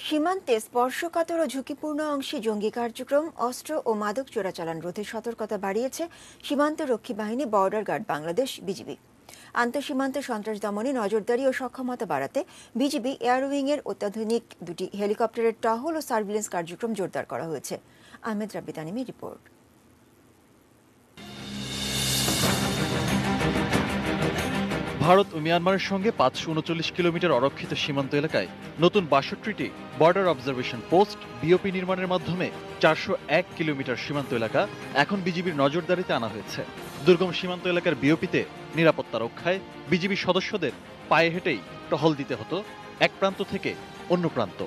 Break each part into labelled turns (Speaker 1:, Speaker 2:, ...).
Speaker 1: সীমান্তে স্পর্শকাতর ও ঝুঁকিপূর্ণ অংশে জঙ্গি কার্যক্রম, অস্ত্র ও মাদক চোরাচালান রোধে সতর্কতা বাড়িয়েছে সীমান্ত রক্ষী বাহিনী, বর্ডার গার্ড বাংলাদেশ, বিজিবি। আন্তঃসীমান্ত সন্ত্রাস দমনে নজরদারি ও সক্ষমতা বাড়াতে বিজিবি এয়ারউইং এর অত্যাধুনিক দুটি হেলিকপ্টারের টহল ও সার্ভিলেন্স কার্যক্রম জোরদার করা হয়েছে। আহমেদ রাব্বি তানিমের রিপোর্ট।
Speaker 2: ভারত ও মিয়ানমারের সঙ্গে ৫৩৯ কিলোমিটার অরক্ষিত সীমান্ত এলাকায় নতুন ৬২টি বর্ডার অবজারভেশন পোস্ট বিওপি নির্মাণের মাধ্যমে ৪০১ কিলোমিটার সীমান্ত এলাকা এখন বিজিবির নজরদারিতে আনা হয়েছে। দুর্গম সীমান্ত এলাকার বিওপিতে নিরাপত্তা রক্ষায় বিজিবি সদস্যদের পায়ে হেঁটেই টহল দিতে হতো এক প্রান্ত থেকে অন্য প্রান্ত।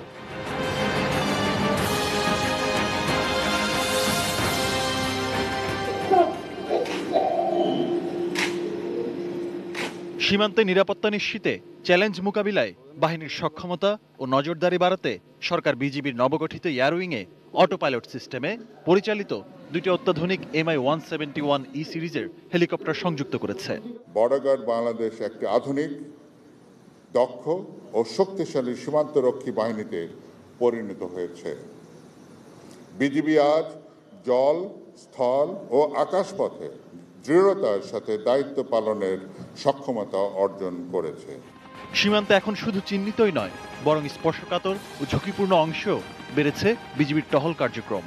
Speaker 2: সীমান্তে নিরাপত্তা নিশ্চিতে চ্যালেঞ্জ মোকাবিলায় বাহিনীর সক্ষমতা ও নজরদারি বাড়াতে সরকার বিজিবির নবগঠিত এয়ারউইংয়ে অটো পাইলট সিস্টেমে পরিচালিত দুটি অত্যাধুনিক MI-171E সিরিজের হেলিকপ্টার সংযুক্ত করেছে।
Speaker 3: বর্ডার গার্ড বাংলাদেশ একটি আধুনিক, দক্ষ ও শক্তিশালী সীমান্তরক্ষী বাহিনীতে পরিণত হয়েছে। বিজিবি আজ জল, স্থল ও আকাশপথে দৃঢ়তার সাথে দায়িত্ব পালনের সক্ষমতা অর্জন করেছে।
Speaker 2: সীমান্তে এখন শুধু চিহ্নিতই নয়, বরং স্পর্শকাতর ও ঝুঁকিপূর্ণ অংশেও বেড়েছে বিজিবির টহল কার্যক্রম।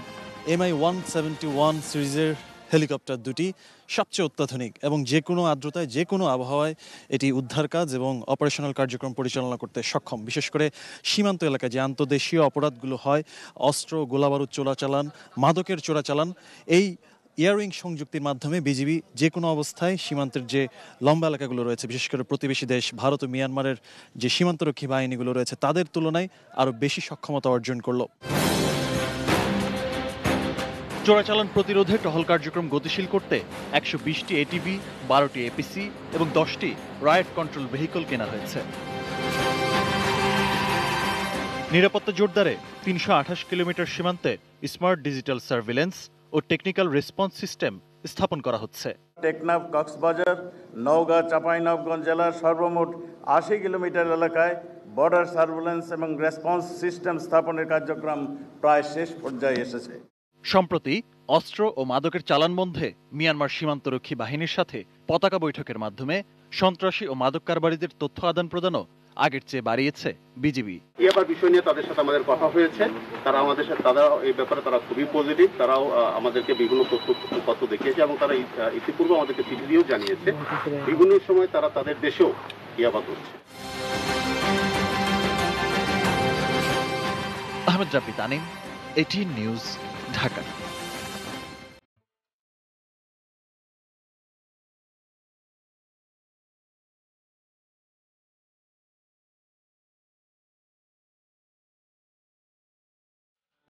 Speaker 4: MI-171 সিরিজের হেলিকপ্টার দুটি সবচেয়ে অত্যাধুনিক এবং যে কোনো আর্দ্রতায়, যে কোনো আবহাওয়ায় এটি উদ্ধার কাজ এবং অপারেশনাল কার্যক্রম পরিচালনা করতে সক্ষম। বিশেষ করে সীমান্ত এলাকায় যে আন্তঃদেশীয় অপরাধগুলো হয়, অস্ত্র, গোলাবারুদ চোরাচালান, মাদকের চোরাচালান, এই এয়ারউইং সংযুক্তির মাধ্যমে বিজিবি যে কোনো অবস্থায় সীমান্তের যে লম্বা এলাকাগুলো রয়েছে, বিশেষ করে প্রতিবেশী দেশ ভারত ও মিয়ানমারের যে সীমান্তরক্ষী বাহিনীগুলো রয়েছে তাদের তুলনায় আরও বেশি সক্ষমতা অর্জন করল।
Speaker 2: চোরাচালান প্রতিরোধে টহল কার্যক্রম গতিশীল করতে ১২০টি এটিভি, ১২টি এপিসি এবং 10টি রায়েট কন্ট্রোল ভেহিকল কেনা হয়েছে। নিরাপত্তা জোরদারে ৩২৮ কিলোমিটার সীমান্তে স্মার্ট ডিজিটাল সার্ভিলেন্স ও টেকনিক্যাল রেসপন্স সিস্টেম স্থাপন করা হচ্ছে।
Speaker 5: টেকনাফ, কক্সবাজার, নওগাঁ, চাঁপাইনবাবগঞ্জ জেলার সর্বমোট ৮০ কিলোমিটার এলাকায় বর্ডার সার্ভিলেন্স এবং রেসপন্স সিস্টেম স্থাপনের কার্যক্রম প্রায় শেষ পর্যায়ে এসেছে।
Speaker 2: সম্প্রতি অস্ত্র ও মাদকের চালান বন্ধে মিয়ানমার সীমান্তরক্ষী বাহিনীর সাথে পতাকা বৈঠকের মাধ্যমে সন্ত্রাসী ও মাদক কারবারিদের তথ্য আদান প্রদানও আগের চেয়ে বাড়িয়েছে বিজিবি।
Speaker 6: এই বিষয় নিয়ে তাদের সাথে আমাদের কথা হয়েছে, তারা আমাদের সাথে এই ব্যাপারে তারা খুবই পজিটিভ। তারাও আমাদেরকে বিভিন্ন তথ্য দেখিয়েছে এবং তারা ইতিপূর্বে আমাদেরকে চিঠি দিয়েও জানিয়েছে বিভিন্ন সময় তারা তাদের দেশেও ইয়াবা করছে।
Speaker 2: আহমেদ রাব্বি তানিম, ATN নিউজ, ঢাকা।